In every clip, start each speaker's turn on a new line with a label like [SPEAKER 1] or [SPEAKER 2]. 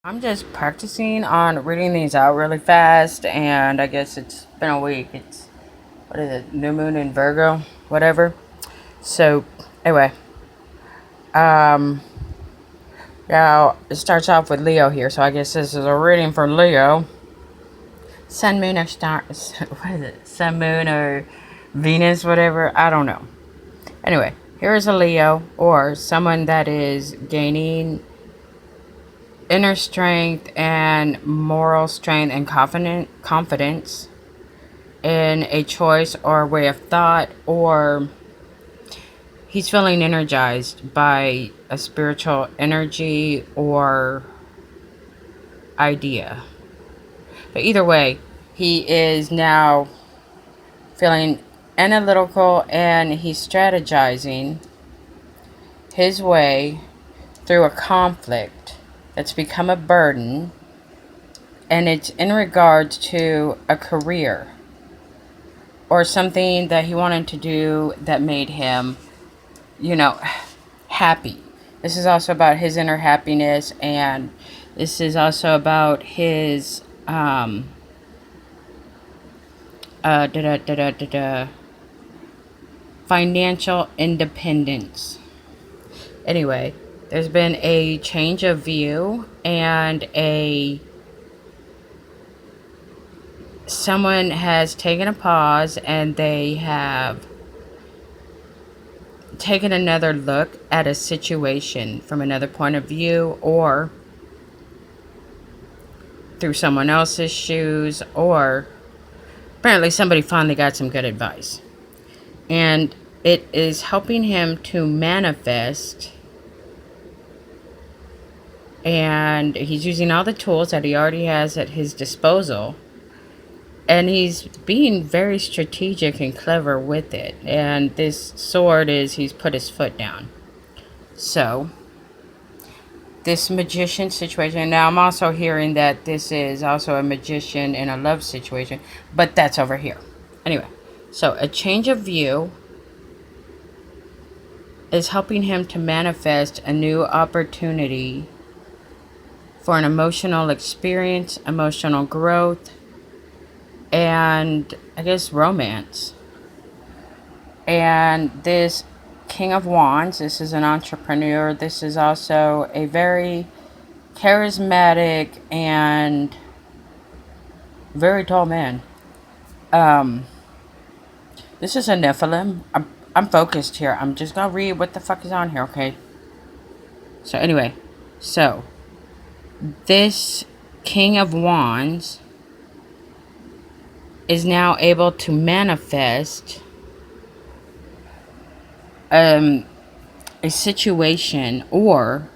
[SPEAKER 1] I'm just practicing on reading these out really fast, and I guess it's been a week. It's, what is it, New Moon in Virgo, whatever. So, anyway, um, now it starts off with Leo here, so I guess this is a reading for Leo. Sun, Moon, or Star, what is it? Sun, Moon, or Venus, whatever, I don't know. Anyway, here is a Leo, or someone that is gaining inner strength and moral strength and confidence in a choice or way of thought, or he's feeling energized by a spiritual energy or idea. But either way, he is now feeling analytical, and he's strategizing his way through a conflict that's become a burden, and it's in regards to a career or something that he wanted to do that made him, happy. This is also about his inner happiness, and this is also about his financial independence. Anyway, there's been a change of view, and someone has taken a pause, and they have taken another look at a situation from another point of view, or through someone else's shoes, or apparently somebody finally got some good advice. And it is helping him to manifest, and he's using all the tools that he already has at his disposal, and he's being very strategic and clever with it. And this sword is, he's put his foot down. So this magician situation, now I'm also hearing that this is also a magician in a love situation, but that's over here. Anyway, so a change of view is helping him to manifest a new opportunity for an emotional experience, emotional growth, and I guess romance. And this King of Wands, this is an entrepreneur. This is also a very charismatic and very tall man. This is a Nephilim. I'm focused here. I'm just gonna read what the fuck is on here, okay? So anyway, so this King of Wands is now able to manifest a situation, or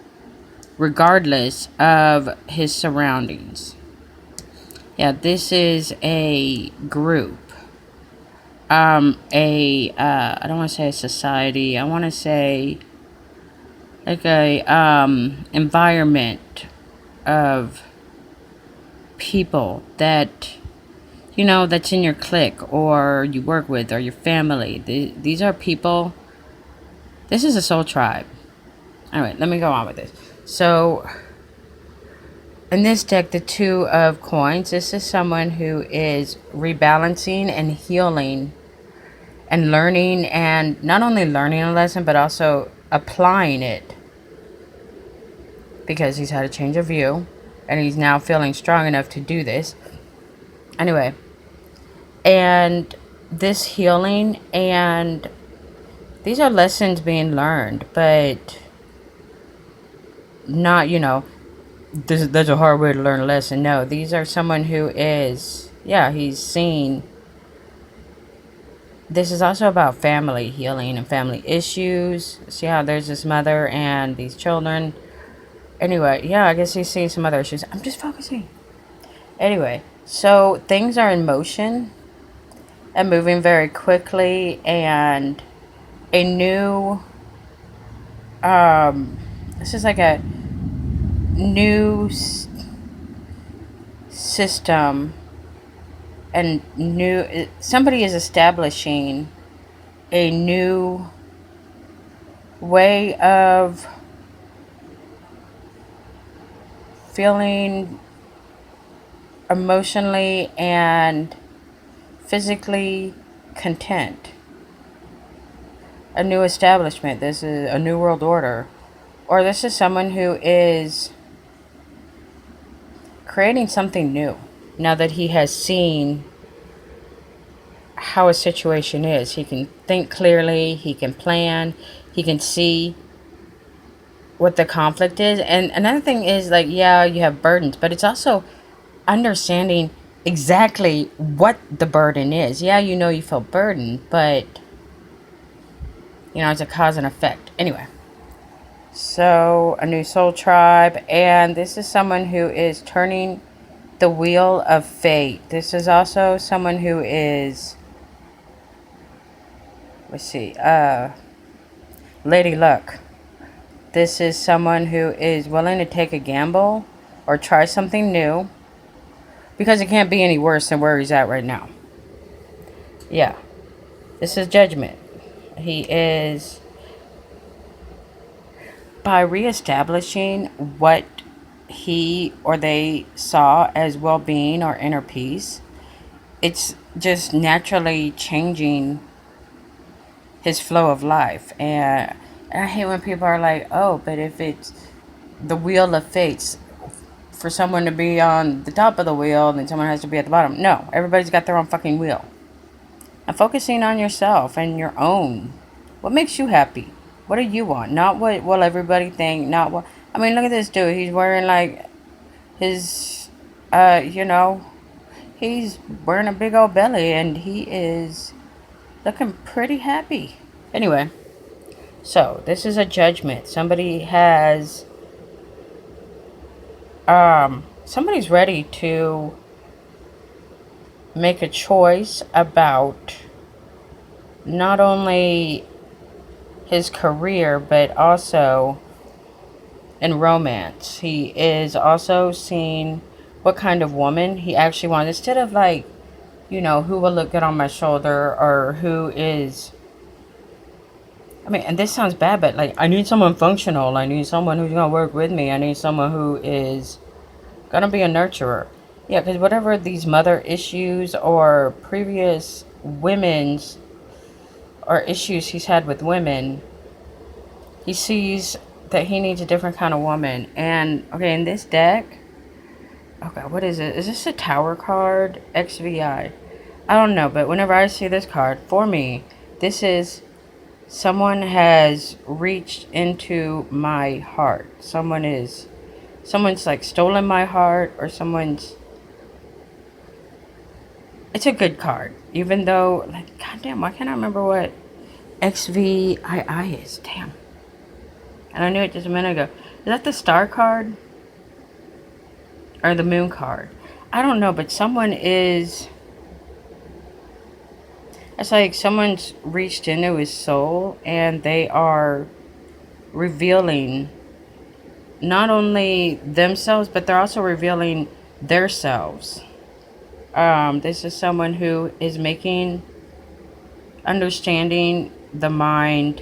[SPEAKER 1] regardless of his surroundings. Yeah, this is a group. I don't want to say a society. I want to say like a environment of people that that's in your clique, or you work with, or your family. These are people. This is a soul tribe. Alright, let me go on with this. So, in this deck, the Two of Coins, this is someone who is rebalancing and healing and learning, and not only learning a lesson, but also applying it, because he's had a change of view, and he's now feeling strong enough to do this. Anyway, and this healing, and these are lessons being learned, but not, that's a hard way to learn a lesson. No, these are someone who is, he's seen. This is also about family healing and family issues. See how there's this mother and these children. Anyway, I guess he's seeing some other issues. I'm just focusing. Anyway, so things are in motion and moving very quickly, and a new, this is like a new system, and somebody is establishing a new way of feeling emotionally and physically content. A new establishment. This is a new world order. Or this is someone who is creating something new. Now that he has seen how a situation is, he can think clearly, he can plan, he can see what the conflict is. And another thing is, like, yeah, you have burdens, but it's also understanding exactly what the burden is. Yeah, you know you feel burdened, but you know, it's a cause and effect. Anyway, so a new soul tribe, and this is someone who is turning the wheel of fate. This is also someone who is, let's see, Lady Luck. This is someone who is willing to take a gamble or try something new because it can't be any worse than where he's at right now. Yeah, this is Judgment. He is, by reestablishing what he or they saw as well-being or inner peace, it's just naturally changing his flow of life. And I hate when people are like, oh, but if it's the wheel of fates, for someone to be on the top of the wheel, then someone has to be at the bottom. No, everybody's got their own fucking wheel. And focusing on yourself and your own. What makes you happy? What do you want? Not what will everybody think. Not what. I mean, look at this dude. He's wearing like his, he's wearing a big old belly and he is looking pretty happy. Anyway, so this is a judgment. Somebody has, somebody's ready to make a choice about not only his career, but also in romance. He is also seeing what kind of woman he actually wants. Instead of like, you know, who will look good on my shoulder or who is, I mean, and this sounds bad, but like, I need someone functional. I need someone who's going to work with me. I need someone who is going to be a nurturer. Yeah, because whatever these mother issues or previous women's or issues he's had with women, he sees that he needs a different kind of woman. And, okay, in this deck, okay, what is it? Is this a Tower card? XVI. I don't know, but whenever I see this card, for me, this is someone has reached into my heart. Someone's like stolen my heart, or it's a good card. Even though, like, goddamn, why can't I remember what XVII is? Damn. And I knew it just a minute ago. Is that the Star card? Or the Moon card? I don't know, but someone is... It's like someone's reached into his soul and they are revealing not only themselves, but they're also revealing their selves. This is someone who is making understanding the mind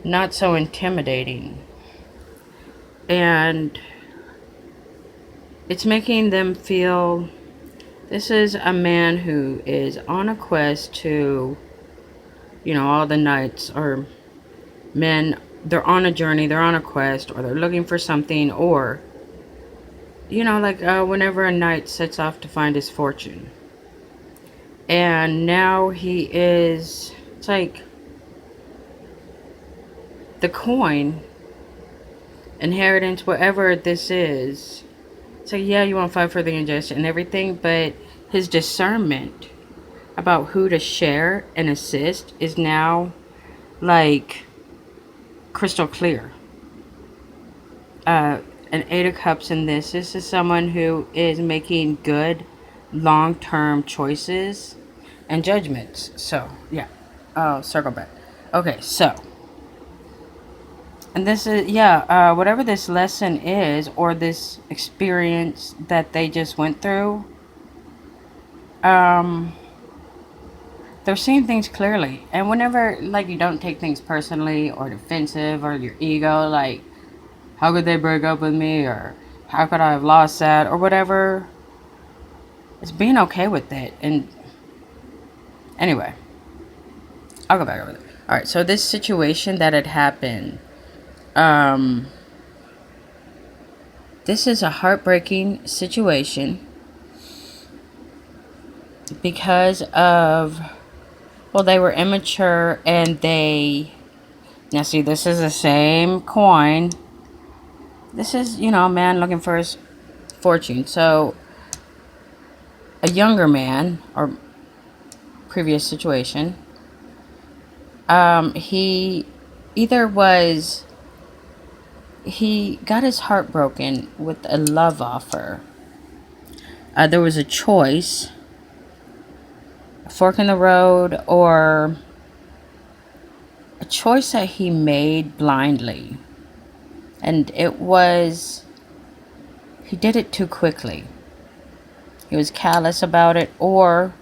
[SPEAKER 1] not so intimidating. And it's making them feel... This is a man who is on a quest to, you know, all the knights or men, they're on a journey, they're on a quest, or they're looking for something, or, you know, like whenever a knight sets off to find his fortune. And now he is, it's like the coin, inheritance, whatever this is. So yeah, you want to fight for the injustice and everything, but his discernment about who to share and assist is now like crystal clear. An Eight of Cups in this. This is someone who is making good long-term choices and judgments. So yeah, I'll circle back. Okay, so. And this is, yeah, whatever this lesson is, or this experience that they just went through, they're seeing things clearly. And whenever, like, you don't take things personally or defensive or your ego, like, how could they break up with me? Or how could I have lost that or whatever. It's being okay with it. And anyway, I'll go back over there. All right, so this situation that had happened, this is a heartbreaking situation because of, well, they were immature and now see, this is the same coin. This is, a man looking for his fortune. So, a younger man, or previous situation, he got his heart broken with a love offer. There was a choice, a fork in the road, or a choice that he made blindly. And he did it too quickly. He was callous about it, or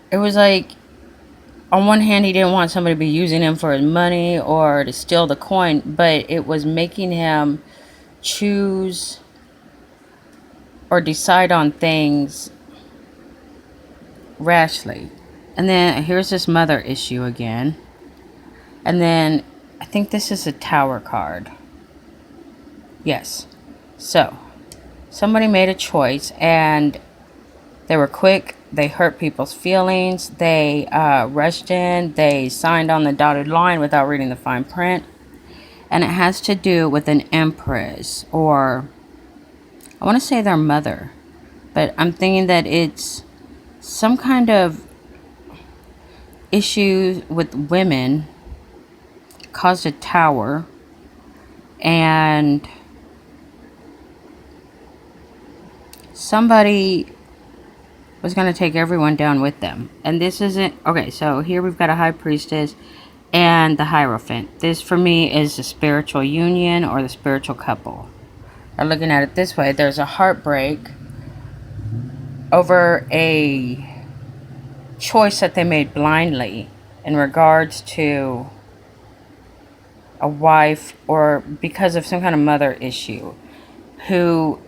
[SPEAKER 1] it was like, on one hand, he didn't want somebody to be using him for his money or to steal the coin, but it was making him choose or decide on things rashly. And then here's this mother issue again. And then I think this is a Tower card. Yes. So, somebody made a choice and they were quick. They hurt people's feelings. They rushed in. They signed on the dotted line without reading the fine print. And it has to do with an empress, or I want to say their mother. But I'm thinking that it's some kind of issue with women caused a tower. And somebody was going to take everyone down with them. And this isn't... Okay, so here we've got a high priestess and the Hierophant. This, for me, is the spiritual union or the spiritual couple. Or looking at it this way, there's a heartbreak over a choice that they made blindly in regards to a wife, or because of some kind of mother issue, who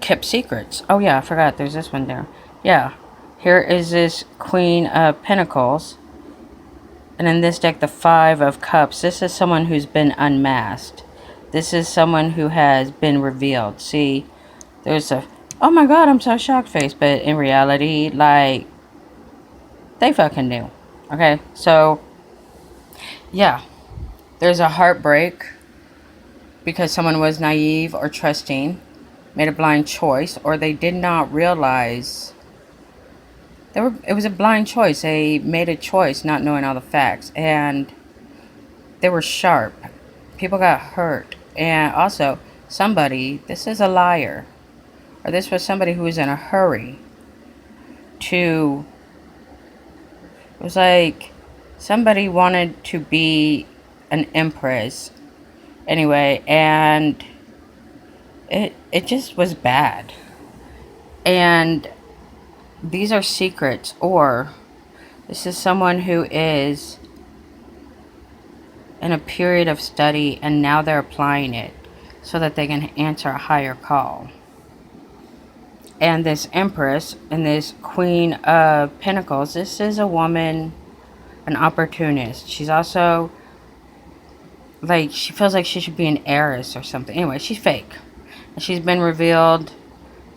[SPEAKER 1] kept secrets. Oh yeah, I forgot, there's this one there. Yeah, here is this Queen of Pentacles, and in this deck the Five of Cups. This is someone who's been unmasked. This is someone who has been revealed. See, there's a, oh my god, I'm so shocked face, but in reality, like, they fucking knew. Okay, so yeah, there's a heartbreak because someone was naive or trusting, made a blind choice, or they did not realize it was a blind choice. They made a choice not knowing all the facts, and they were sharp. People got hurt. And also, this is a liar, or this was somebody who was in a hurry to, it was like somebody wanted to be an empress anyway, and it just was bad. And these are secrets, or this is someone who is in a period of study and now they're applying it so that they can answer a higher call. And this Empress and this Queen of Pentacles, this is a woman, an opportunist. She's also, like, she feels like she should be an heiress or something. Anyway, she's fake. And she's been revealed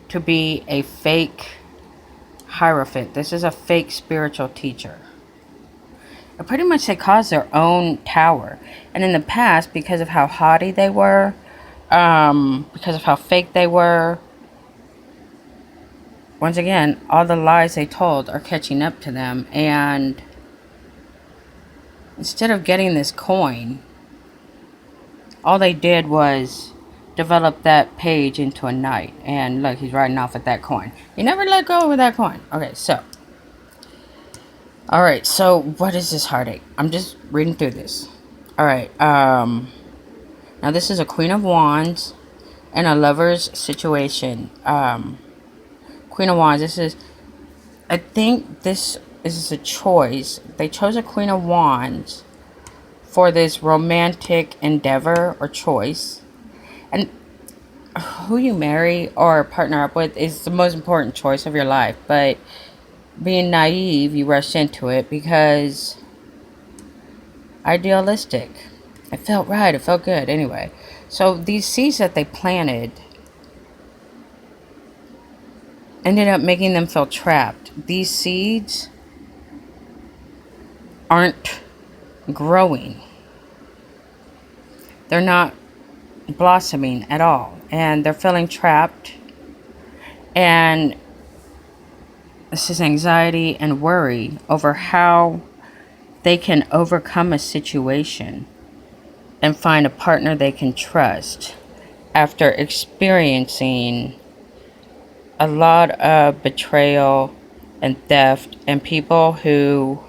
[SPEAKER 1] to be a fake Hierophant. This is a fake spiritual teacher. And pretty much they caused their own tower. And in the past, because of how haughty they were, because of how fake they were, once again, all the lies they told are catching up to them. And instead of getting this coin, all they did was develop that page into a knight. And look, he's riding off with that coin. You never let go of that coin. Okay, so. Alright, so what is this heartache? I'm just reading through this. Alright, now this is a Queen of Wands and a lover's situation. Queen of Wands, I think this is a choice. They chose a Queen of Wands for this romantic endeavor or choice. And who you marry or partner up with is the most important choice of your life. But being naive, you rush into it because idealistic. It felt right. It felt good. Anyway, so these seeds that they planted ended up making them feel trapped. These seeds aren't growing. They're not blossoming at all. And they're feeling trapped. And this is anxiety and worry over how they can overcome a situation and find a partner they can trust after experiencing a lot of betrayal and theft and people who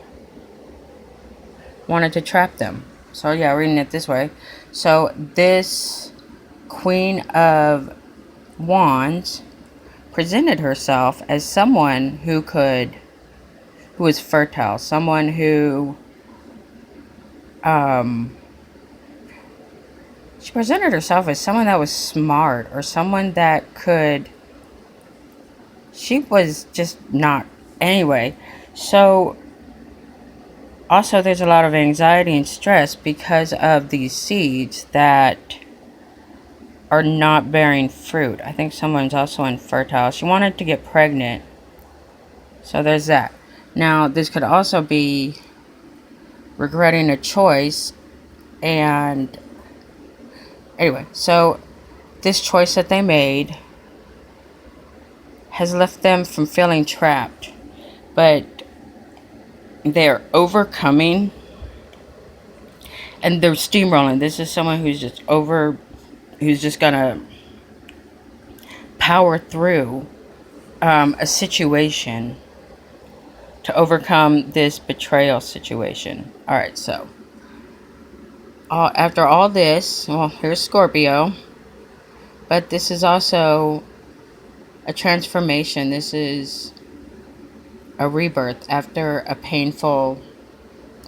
[SPEAKER 1] wanted to trap them. So yeah, reading it this way. So this Queen of Wands presented herself as someone who was fertile, someone who she presented herself as someone that was smart, or someone that she was just not. Anyway, so also there's a lot of anxiety and stress because of these seeds that are not bearing fruit. I think someone's also infertile. She wanted to get pregnant. So there's that. Now, this could also be regretting a choice. And anyway, so this choice that they made has left them from feeling trapped. But they're overcoming and they're steamrolling. This is someone who's just gonna power through a situation to overcome this betrayal situation. Alright, so after all this, well, here's Scorpio, but this is also a transformation. This is a rebirth after a painful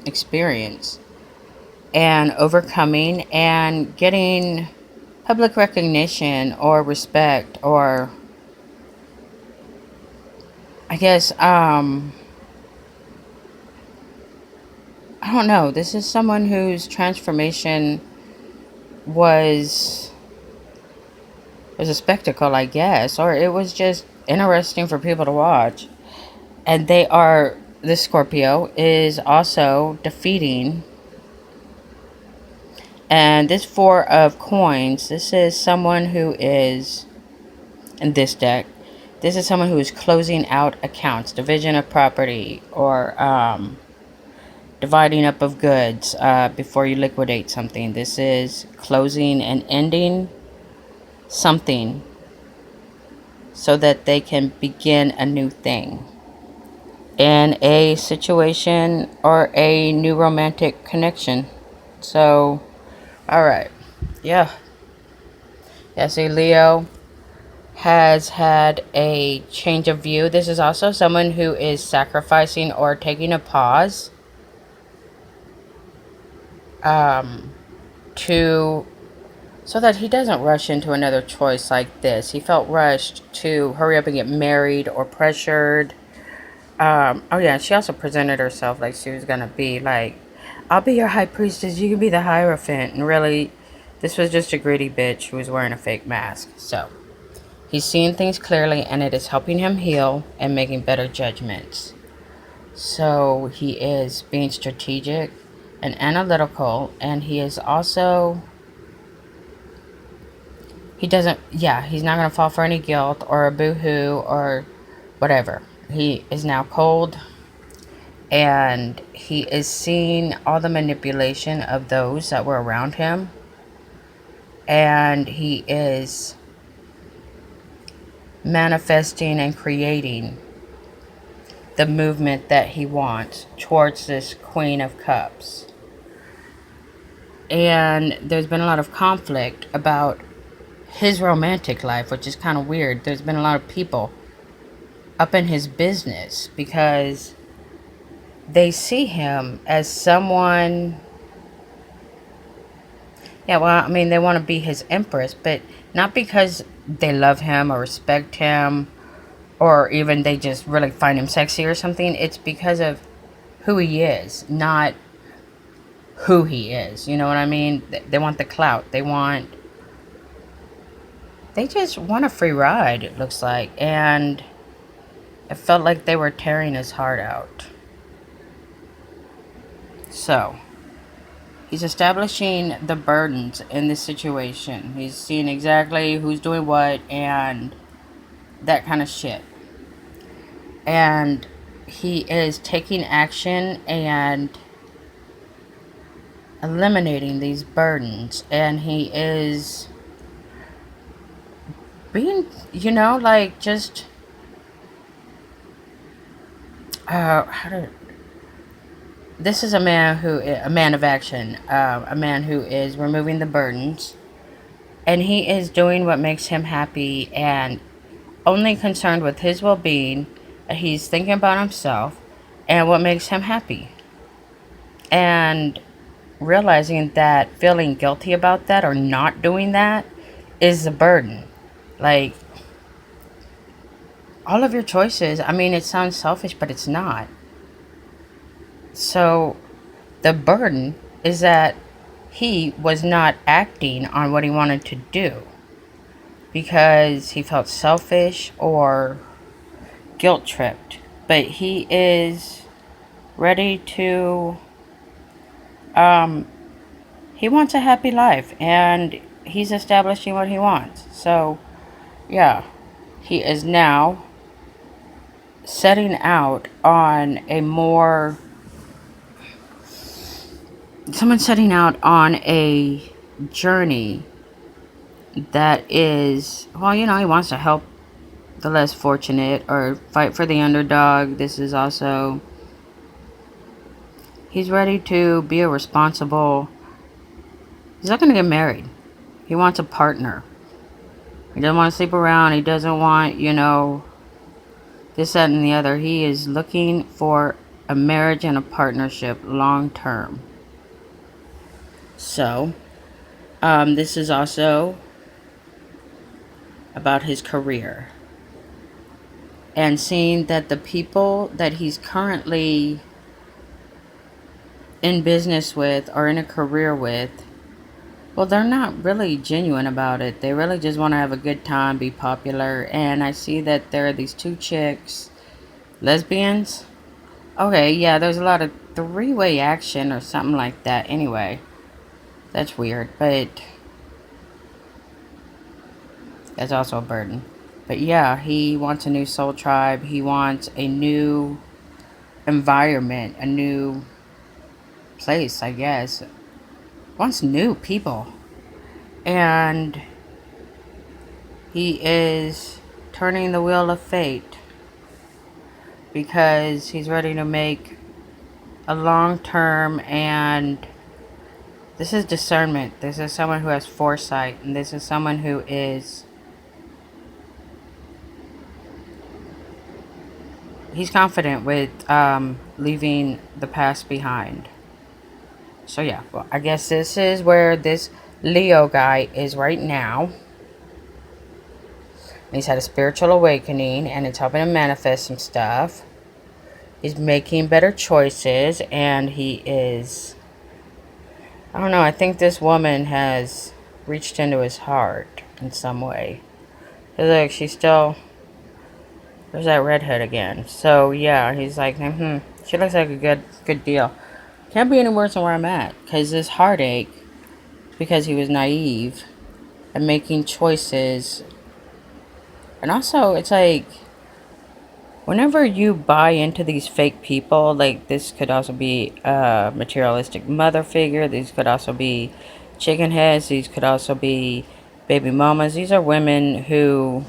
[SPEAKER 1] experience, and overcoming and getting public recognition or respect, or I guess I don't know. This is someone whose transformation was a spectacle, I guess, or it was just interesting for people to watch. And this Scorpio is also defeating. And this Four of Coins, this is someone who is, in this deck, this is someone who is closing out accounts, division of property, or dividing up of goods before you liquidate something. This is closing and ending something so that they can begin a new thing in a situation or a new romantic connection. So, alright. Yeah. Yeah, see, Leo has had a change of view. This is also someone who is sacrificing or taking a pause so that he doesn't rush into another choice like this. He felt rushed to hurry up and get married or pressured. Oh yeah, she also presented herself like she was gonna be like, I'll be your high priestess, you can be the Hierophant. And really, this was just a greedy bitch who was wearing a fake mask. So, he's seeing things clearly, and it is helping him heal and making better judgments. So, he is being strategic and analytical, and he is also, he's not going to fall for any guilt or a boo-hoo or whatever. He is now cold, and he is seeing all the manipulation of those that were around him, and he is manifesting and creating the movement that he wants towards this Queen of Cups. And there's been a lot of conflict about his romantic life, which is kind of weird. There's been a lot of people up in his business because they see him as someone, they want to be his empress, but not because they love him or respect him, or even they just really find him sexy or something. It's because of who he is, not who he is. You know what I mean? They want the clout. They just want a free ride, it looks like. And it felt like they were tearing his heart out. So, he's establishing the burdens in this situation. He's seeing exactly who's doing what and that kind of shit. And he is taking action and eliminating these burdens. And he is being, like just, this is a man of action, a man who is removing the burdens, and he is doing what makes him happy and only concerned with his well-being. He's thinking about himself and what makes him happy, and realizing that feeling guilty about that or not doing that is a burden. Like, all of your choices, I mean, it sounds selfish, but it's not. So the burden is that he was not acting on what he wanted to do because he felt selfish or guilt tripped. But he is ready to, he wants a happy life and he's establishing what he wants. So, yeah, he is now setting out on a journey that is, well, he wants to help the less fortunate or fight for the underdog. This is also, he's ready to be a responsible, he's not going to get married. He wants a partner. He doesn't want to sleep around. He doesn't want, this, that, and the other. He is looking for a marriage and a partnership long term. So, this is also about his career. And seeing that the people that he's currently in business with or in a career with, well, they're not really genuine about it. They really just want to have a good time, be popular. And I see that there are these two chicks, lesbians. Okay, yeah, there's a lot of three-way action or something like that. Anyway, that's weird, but that's also a burden. But yeah, he wants a new soul tribe. He wants a new environment, a new place, I guess. Wants new people. And he is turning the wheel of fate because he's ready to make a long-term, and this is discernment. This is someone who has foresight, and this is someone who is, he's confident with leaving the past behind. So yeah, well, I guess this is where this Leo guy is right now. He's had a spiritual awakening and it's helping him manifest some stuff. He's making better choices and he is, I don't know, I think this woman has reached into his heart in some way. Look, she's still, there's that redhead again. So yeah, he's like, she looks like a good deal. Can't be any worse than where I'm at. Because this heartache, because he was naive and making choices. And also, it's like, whenever you buy into these fake people, like this could also be a materialistic mother figure. These could also be chicken heads. These could also be baby mamas. These are women who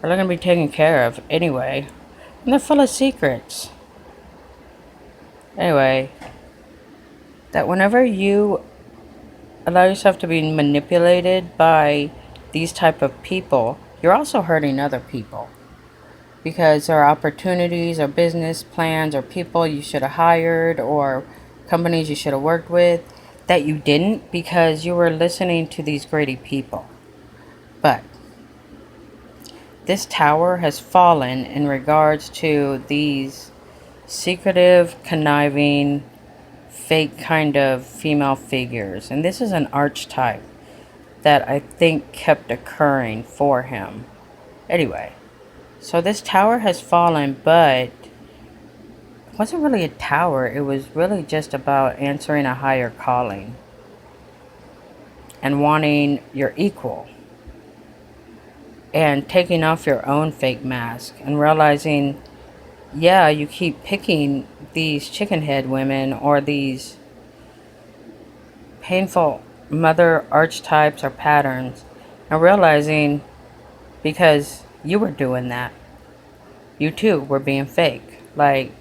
[SPEAKER 1] are going to be taken care of anyway. And they're full of secrets. Anyway, that whenever you allow yourself to be manipulated by these type of people, you're also hurting other people. Because there are opportunities or business plans or people you should have hired or companies you should have worked with that you didn't because you were listening to these greedy people. this tower has fallen in regards to these secretive, conniving, fake kind of female figures. And this is an archetype that I think kept occurring for him. Anyway, so this tower has fallen, but it wasn't really a tower. It was really just about answering a higher calling and wanting your equal and taking off your own fake mask and realizing, yeah, you keep picking these chicken head women or these painful mother archetypes or patterns, and realizing because you were doing that, you too were being fake. Like,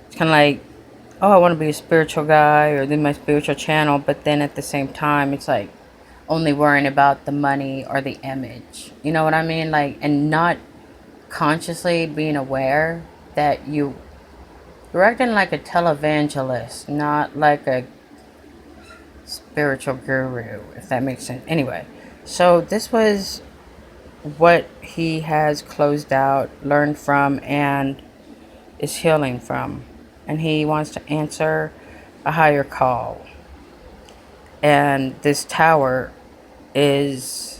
[SPEAKER 1] it's kind of like, oh, I want to be a spiritual guy or do my spiritual channel, but then at the same time, it's like only worrying about the money or the image. You know what I mean? Like, and not consciously being aware that you're acting like a televangelist, not like a spiritual guru, if that makes sense. Anyway, so this was what he has closed out, learned from, and is healing from. And he wants to answer a higher call. And this tower is